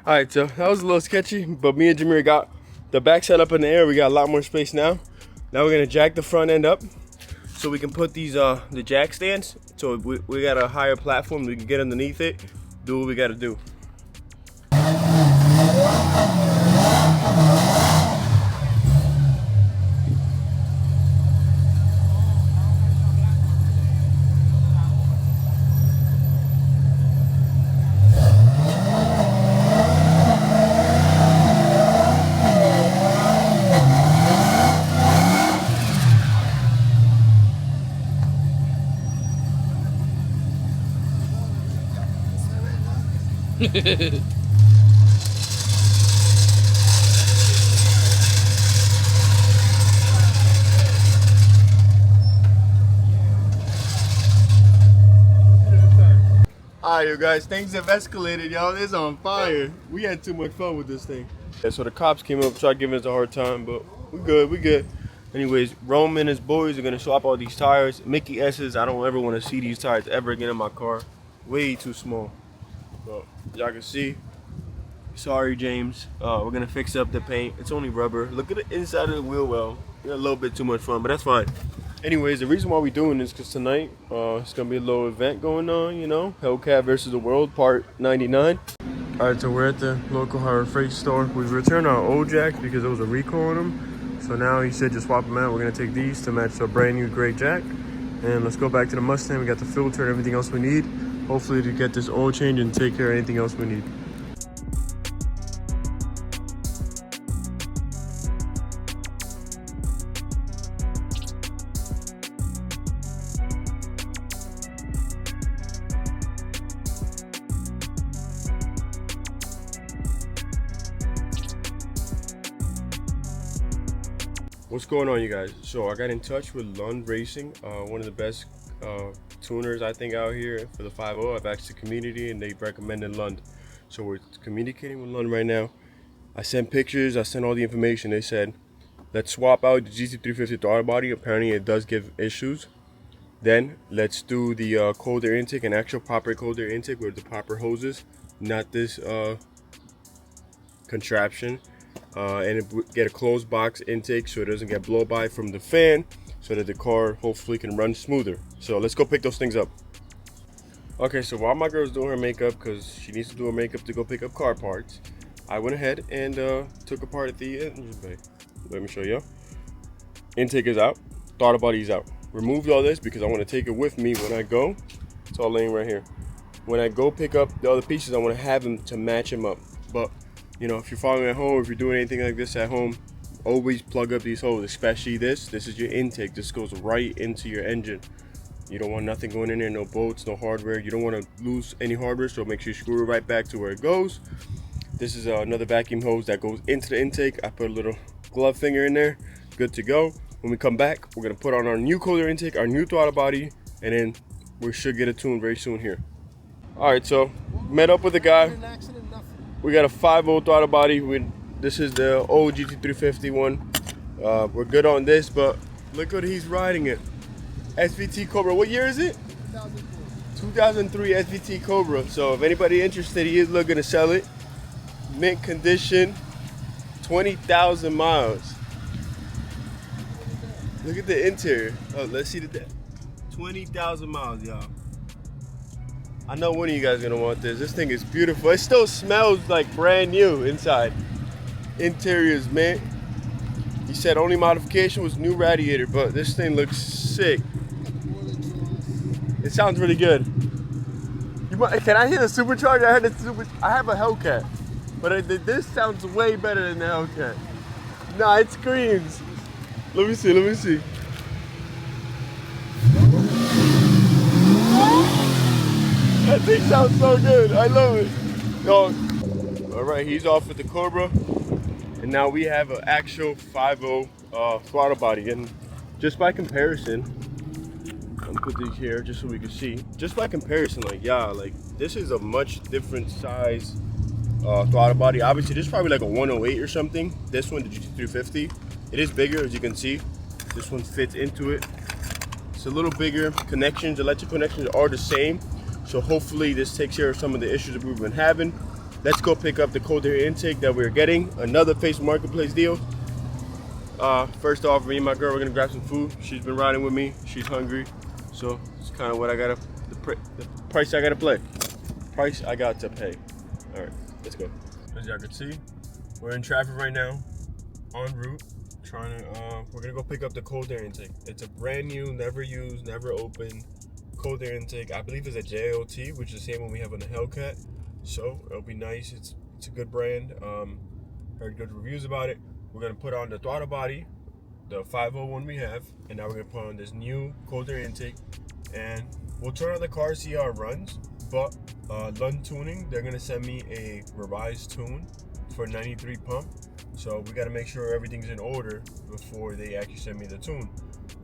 All right, so that was a little sketchy, but me and Jameer got the back set up in the air. We got a lot more space now. Now we're gonna jack the front end up so we can put these the jack stands. So we got a higher platform. We can get underneath it, do what we gotta do. Alright, you guys, things have escalated, y'all. It's on fire. We had too much fun with this thing. Yeah, so the cops came up, tried giving us a hard time, but we good. Anyways, Rome and his boys are gonna swap all these tires. Mickey S's, I don't ever want to see these tires ever again in my car. Way too small. So y'all can see. Sorry, James. We're gonna fix up the paint. It's only rubber. Look at the inside of the wheel well. We had a little bit too much fun, but that's fine. Anyways, the reason why we're doing this is because tonight it's gonna be a little event going on, you know, Hellcat versus the World, part 99. All right, so we're at the local Harbor Freight store. We've returned our old jacks because there was a recall on them. So now he said just swap them out. We're gonna take these to match a brand new gray jack. And let's go back to the Mustang. We got the filter and everything else we need. Hopefully to get this oil change and take care of anything else we need. What's going on, you guys? So I got in touch with Lund Racing, one of the best tuners I think out here for the 5.0. I've asked the community and they recommended Lund. So we're communicating with Lund right now. I sent pictures, I sent all the information. They said, let's swap out the GT350 throttle body. Apparently it does give issues. Then let's do the cold air intake, an actual proper cold air intake with the proper hoses, not this contraption. And get a closed box intake so it doesn't get blow by from the fan, so that the car hopefully can run smoother. So let's go pick those things up. Okay, so while my girl's doing her makeup, because she needs to do her makeup to go pick up car parts, I went ahead and took apart at the engine bay. Let me show you. Intake is out, throttle body is out. Removed all this because I want to take it with me when I go. It's all laying right here. When I go pick up the other pieces, I want to have them to match them up. But you know, if you're following at home, if you're doing anything like this at home, always plug up these holes, especially this. This is your intake. This goes right into your engine. You don't want nothing going in there, no bolts, no hardware. You don't want to lose any hardware, so make sure you screw it right back to where it goes. This is another vacuum hose that goes into the intake. I put a little glove finger in there, good to go. When we come back, we're gonna put on our new cold air intake, our new throttle body, and then we should get a tune very soon here. All right, so met up with the guy. We got a 5.0 throttle body. This is the old GT350 one. We're good on this, but look what he's riding it. SVT Cobra. What year is it? 2003 SVT Cobra. So if anybody interested, he is looking to sell it. Mint condition, 20,000 miles. Look at the interior. Oh, let's see the 20,000 miles, y'all. I know one of you guys are gonna want this. This thing is beautiful. It still smells like brand new inside. Interiors, man. He said only modification was new radiator, but this thing looks sick. It sounds really good. Can I hear the supercharger? I have a Hellcat, but this sounds way better than the Hellcat. Nah, it screams. Let me see. That thing sounds so good. I love it. All right, he's off with the Cobra, and now we have an actual 5.0 throttle body. And just by comparison, I'm gonna put these here just so we can see. Just by comparison, like this is a much different size throttle body. Obviously, this is probably like a 108 or something. This one, the GT350, it is bigger, as you can see. This one fits into it. It's a little bigger. Connections, electric connections are the same. So hopefully this takes care of some of the issues that we've been having. let's go pick up the cold air intake that we're getting. Another Facebook Marketplace deal. First off, me and my girl, we're gonna grab some food. She's been riding with me. She's hungry, so it's kind of what I gotta, the price I gotta play. Price I got to pay. All right, let's go. As y'all can see, we're in traffic right now, en route, trying to. We're gonna go pick up the cold air intake. It's a brand new, never used, never opened cold air intake. I believe it's a JLT, which is the same one we have on the Hellcat. So it'll be nice. It's a good brand. Heard good reviews about it. We're gonna put on the throttle body, the 501 we have, and now we're gonna put on this new cold air intake, and we'll turn on the car, see how it runs. But Lund Tuning, they're gonna send me a revised tune for 93 pump, so we gotta make sure everything's in order before they actually send me the tune.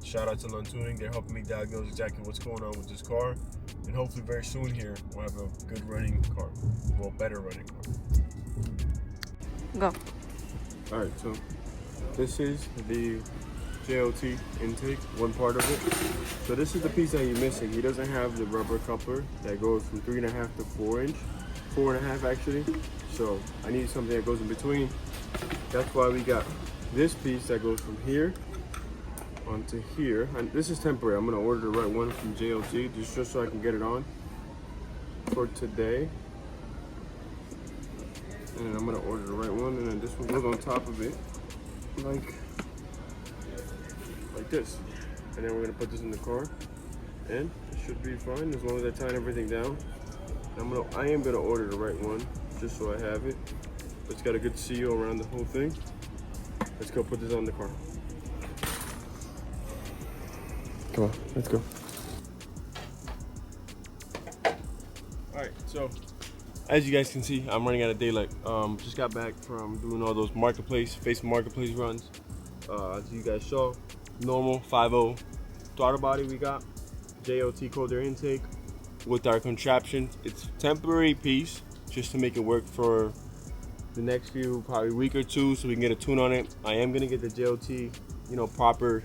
Shout out to Lund Tuning, they're helping me diagnose exactly what's going on with this car, and hopefully very soon here we'll have a good running car, well, better running car. Go. All right, so this is the JLT intake, one part of it. So this is the piece that he's missing. He doesn't have the rubber coupler that goes from 3.5 to 4 inch, 4.5 actually. So I need something that goes in between. That's why we got this piece that goes from here onto here. And this is temporary. I'm gonna order the right one from JLT just so I can get it on for today. And I'm gonna order the right one, and then this one goes on top of it, like this. And then we're gonna put this in the car, and it should be fine as long as I tie everything down. I am gonna order the right one just so I have it. It's got a good seal around the whole thing. Let's go put this on the car. Come on, let's go. All right, so as you guys can see, I'm running out of daylight. Just got back from doing all those Facebook Marketplace runs. As you guys saw, normal 5.0 throttle body we got, JLT cold air intake with our contraption. It's a temporary piece just to make it work for the next few, probably week or two, so we can get a tune on it. I am gonna get the JLT, proper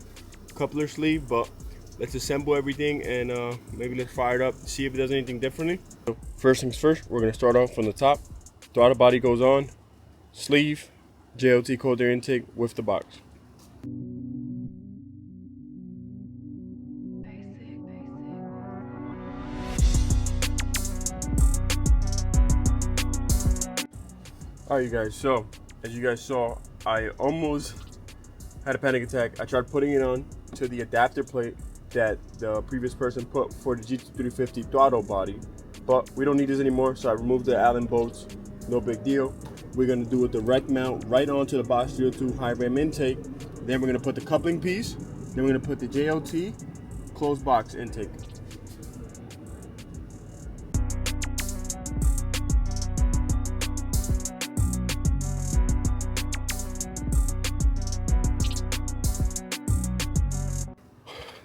coupler sleeve, but let's assemble everything and maybe let's fire it up, see if it does anything differently. So first things first, we're gonna start off from the top. Throttle body goes on, sleeve, JLT cold air intake with the box. All right, you guys, so as you guys saw, I almost had a panic attack. I tried putting it on to the adapter plate that the previous person put for the GT350 throttle body, but we don't need this anymore, so I removed the Allen bolts. No big deal. We're gonna do a direct mount right onto the Boss 302 high ram intake. Then we're gonna put the coupling piece. Then we're gonna put the JLT closed box intake.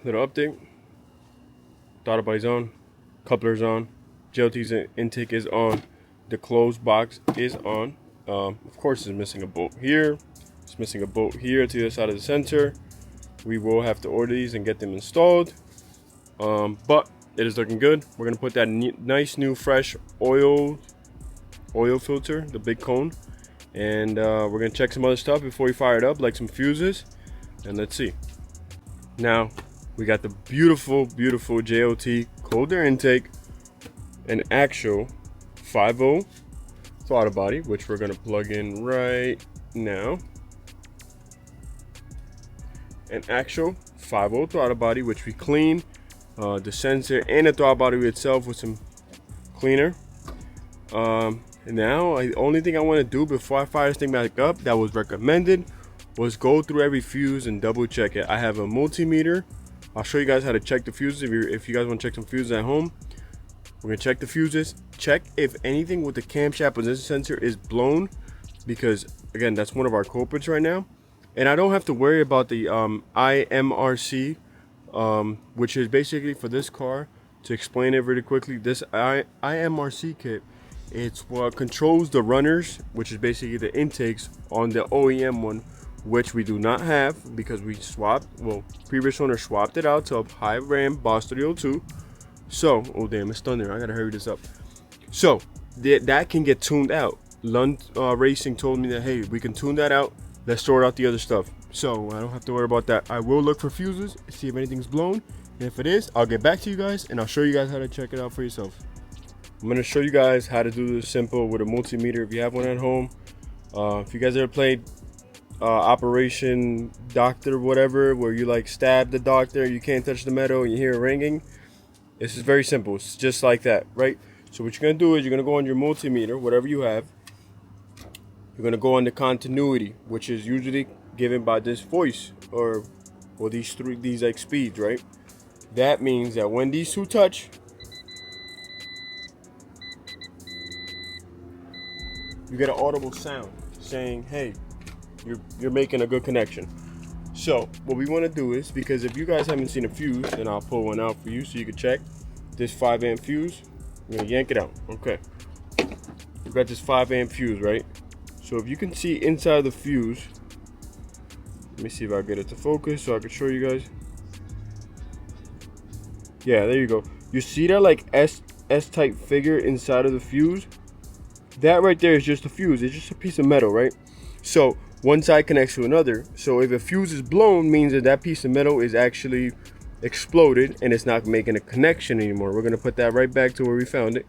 Little update. Throttle body's on, coupler's on, JLT's intake is on, the closed box is on. Of course, it's missing a bolt here. It's missing a bolt here to the other side of the sensor. We will have to order these and get them installed. But it is looking good. We're gonna put that nice new fresh oil filter, the big cone, and we're gonna check some other stuff before we fire it up, like some fuses, and let's see. Now, we got the beautiful JLT cold air intake, an actual 5.0 throttle body, which we're gonna plug in right now. An actual 5.0 throttle body, which we clean the sensor and the throttle body itself with some cleaner. And now, the only thing I want to do before I fire this thing back up that was recommended was go through every fuse and double check it. I have a multimeter. I'll show you guys how to check the fuses if you guys want to check some fuses at home. We're gonna check the fuses, check if anything with the camshaft position sensor is blown, because again, that's one of our culprits right now. And I don't have to worry about the IMRC, which is basically for this car. To explain it really quickly, this IMRC kit, it's what controls the runners, which is basically the intakes on the OEM one, which we do not have because we swapped, well, previous owner swapped it out to a high ram Boss 302. So, oh damn, it's thunder, I gotta hurry this up. So, that can get tuned out. Lund Racing told me that, hey, we can tune that out. Let's sort out the other stuff. So I don't have to worry about that. I will look for fuses, see if anything's blown. And if it is, I'll get back to you guys and I'll show you guys how to check it out for yourself. I'm gonna show you guys how to do this simple with a multimeter if you have one at home. If you guys ever played Operation Doctor whatever, where you like stab the doctor, you can't touch the metal and you hear it ringing. This is very simple. It's just like that, right? So what you're gonna do is you're gonna go on your multimeter, whatever you have. You're gonna go on the continuity, which is usually given by this voice or these like speeds, right? That means that when these two touch, you get an audible sound saying, hey, you're making a good connection. So what we want to do is, because if you guys haven't seen a fuse, then I'll pull one out for you so you can check. This 5 amp fuse, I'm gonna yank it out. Okay, we've got this 5 amp fuse, right? So if you can see inside the fuse, let me see if I get it to focus so I can show you guys. Yeah, there you go. You see that like S-type figure inside of the fuse? That right there is just a fuse. It's just a piece of metal, right? So one side connects to another. So if a fuse is blown, means that that piece of metal is actually exploded and it's not making a connection anymore. We're gonna put that right back to where we found it.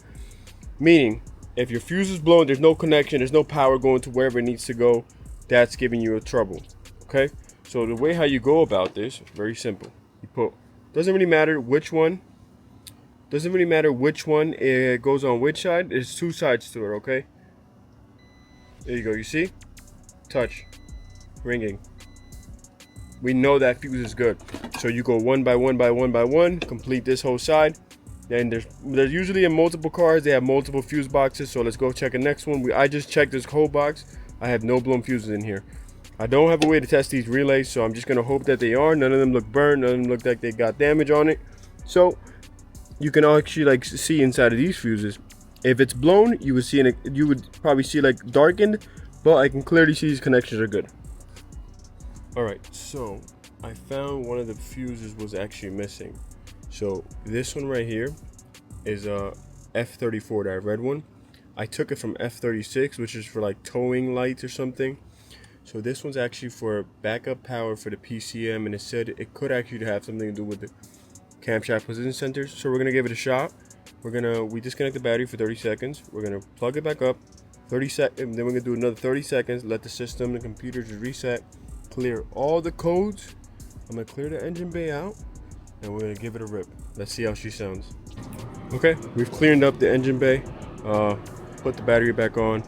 Meaning, if your fuse is blown, there's no connection, there's no power going to wherever it needs to go. That's giving you a trouble. Okay? So the way how you go about this, very simple. You put, doesn't really matter which one goes on which side. There's two sides to it, okay? There you go, you see? Touch, ringing. We know that fuse is good. So you go one by one, complete this whole side. Then there's usually in multiple cars, they have multiple fuse boxes. So let's go check the next one. I just checked this whole box. I have no blown fuses in here. I don't have a way to test these relays, so I'm just gonna hope that they are. None of them look burned, none of them look like they got damage on it. So you can actually like see inside of these fuses. If it's blown, you would probably see like darkened, but I can clearly see these connections are good. All right, so I found one of the fuses was actually missing. So this one right here is a F34, that red one. I took it from F36, which is for like towing lights or something. So this one's actually for backup power for the PCM, and it said it could actually have something to do with the camshaft position sensors. So we're gonna give it a shot. We disconnect the battery for 30 seconds. We're gonna plug it back up, 30 seconds, then we're gonna do another 30 seconds, let the system, the computer just reset, clear all the codes. I'm gonna clear the engine bay out, and we're gonna give it a rip. Let's see how she sounds. Okay, we've cleaned up the engine bay, put the battery back on.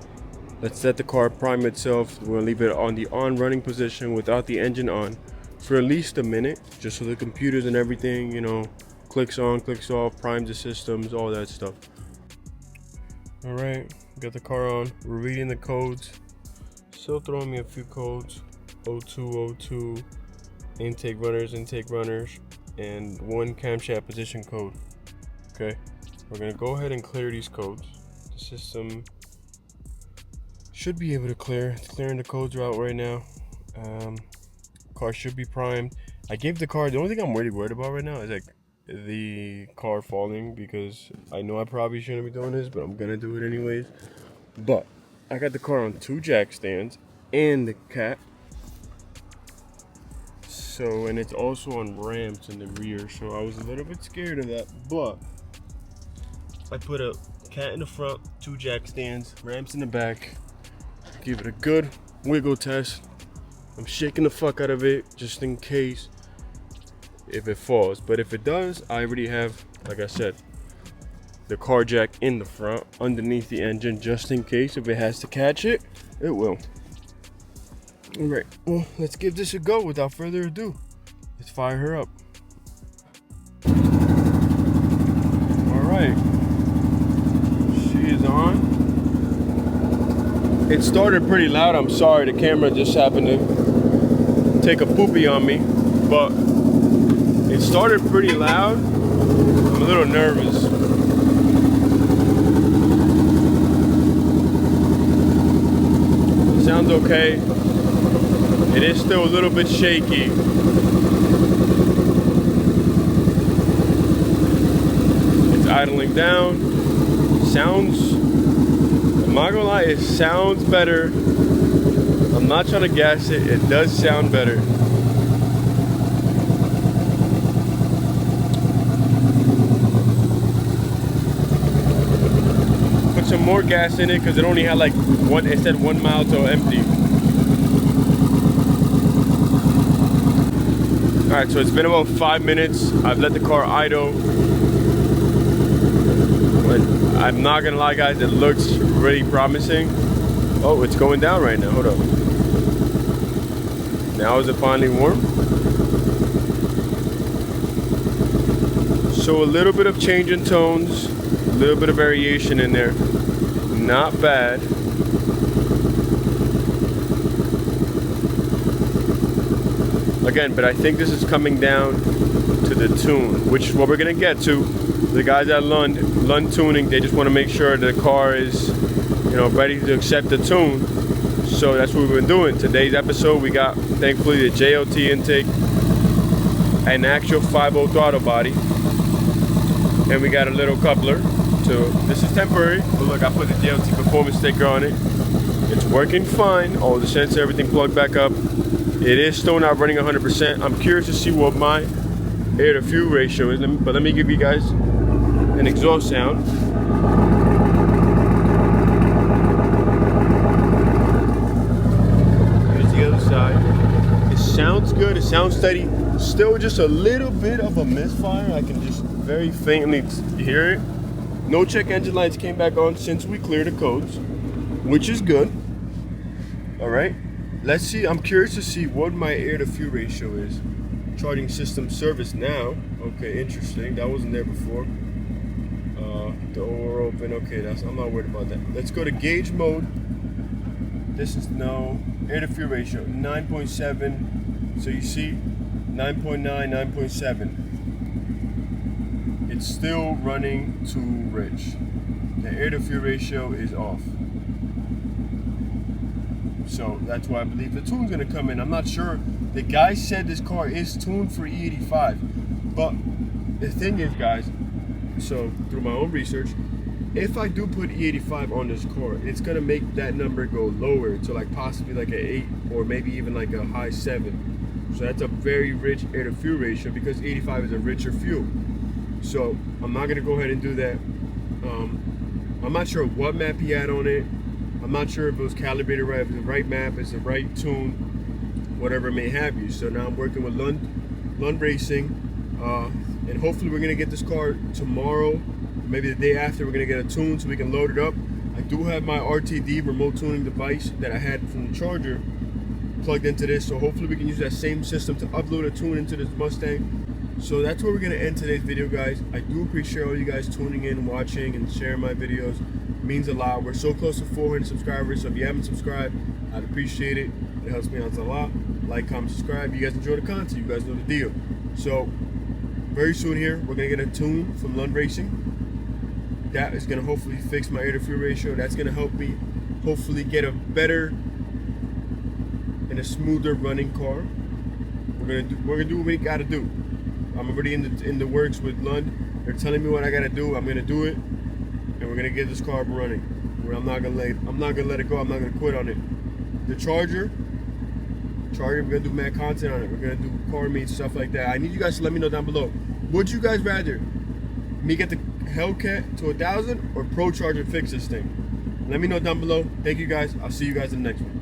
Let's let the car prime itself. We're gonna leave it on the on running position without the engine on for at least a minute, just so the computers and everything, you know, clicks on, clicks off, primes the systems, all that stuff. All right, got the car on. We're reading the codes. Still throwing me a few codes. 0202, intake runners, and one camshaft position code. Okay, we're gonna go ahead and clear these codes. The system should be able to clear. It's clearing the codes out right now. Car should be primed. I gave the car, the only thing I'm really worried about right now is like the car falling, because I know I probably shouldn't be doing this, but I'm gonna do it anyways. But I got the car on 2 jack stands and the cat. So, and it's also on ramps in the rear, so I was a little bit scared of that, but I put a cat in the front, 2 jack stands, ramps in the back, give it a good wiggle test. I'm shaking the fuck out of it just in case if it falls, but if it does, I already have, like I said, the car jack in the front underneath the engine, just in case if it has to catch it, it will. All right, well, let's give this a go without further ado. Let's fire her up. All right, she is on. It started pretty loud. I'm sorry, the camera just happened to take a poopy on me, but it started pretty loud. I'm a little nervous. It sounds okay. It is still a little bit shaky. It's idling down. Sounds I'm not gonna lie, it sounds better. I'm not trying to gas it, it does sound better. Put some more gas in it because it only had like it said 1 mile till empty. Alright, so it's been about 5 minutes. I've let the car idle. But I'm not gonna lie, guys, it looks really promising. Oh, it's going down right now. Hold up. Now is it finally warm? So a little bit of change in tones, a little bit of variation in there. Not bad. Again, but I think this is coming down to the tune, which is what we're gonna get to. The guys at Lund Tuning, they just want to make sure the car is, you know, ready to accept the tune. So that's what we've been doing. Today's episode, we got, thankfully, the JLT intake, an actual 5.0 throttle body, and we got a little coupler. So this is temporary, but look, I put the JLT performance sticker on it. It's working fine. All the sensor, everything plugged back up. It is still not running 100%. I'm curious to see what my air to fuel ratio is, but let me give you guys an exhaust sound. Here's the other side. It sounds good, it sounds steady. Still just a little bit of a misfire. I can just very faintly hear it. No check engine lights came back on since we cleared the codes, which is good. All right, let's see. I'm curious to see what my air to fuel ratio is. Charging system service now. Okay, interesting. That wasn't there before. Door open. Okay, I'm not worried about that. Let's go to gauge mode. This is no air to fuel ratio 9.7. So you see 9.9, 9.7. It's still running too rich. The air to fuel ratio is off. So that's why I believe the tune's gonna come in. I'm not sure. The guy said this car is tuned for E85, but the thing is, guys, so through my own research, if I do put E85 on this car, it's gonna make that number go lower to like possibly like an 8 or maybe even like a high 7. So that's a very rich air to fuel ratio because 85 is a richer fuel. So I'm not gonna go ahead and do that. I'm not sure what map he had on it. I'm not sure if it was calibrated right, if it's the right map, it's the right tune, whatever it may have you. So now I'm working with Lund Racing, and hopefully we're gonna get this car tomorrow, maybe the day after. We're gonna get a tune so we can load it up. I do have my RTD remote tuning device that I had from the charger plugged into this, so hopefully we can use that same system to upload a tune into this Mustang. So that's where we're gonna end today's video, guys. I do appreciate all you guys tuning in, watching, and sharing my videos. It means a lot. We're so close to 400 subscribers, so if you haven't subscribed, I'd appreciate it. It helps me out a lot. Like, comment, subscribe. You guys enjoy the content, you guys know the deal. So very soon here, we're gonna get a tune from Lund Racing. That is gonna hopefully fix my air to fuel ratio. That's gonna help me hopefully get a better and a smoother running car. We're gonna do what we gotta do. I'm already in the works with Lund. They're telling me what I gotta do. I'm gonna do it, and we're gonna get this car up and running. Where I'm not gonna let it go. I'm not gonna quit on it. The charger, we're gonna do mad content on it. We're gonna do car meets, stuff like that. I need you guys to let me know down below. Would you guys rather me get the Hellcat to 1,000 or Pro Charger fix this thing? Let me know down below. Thank you guys. I'll see you guys in the next one.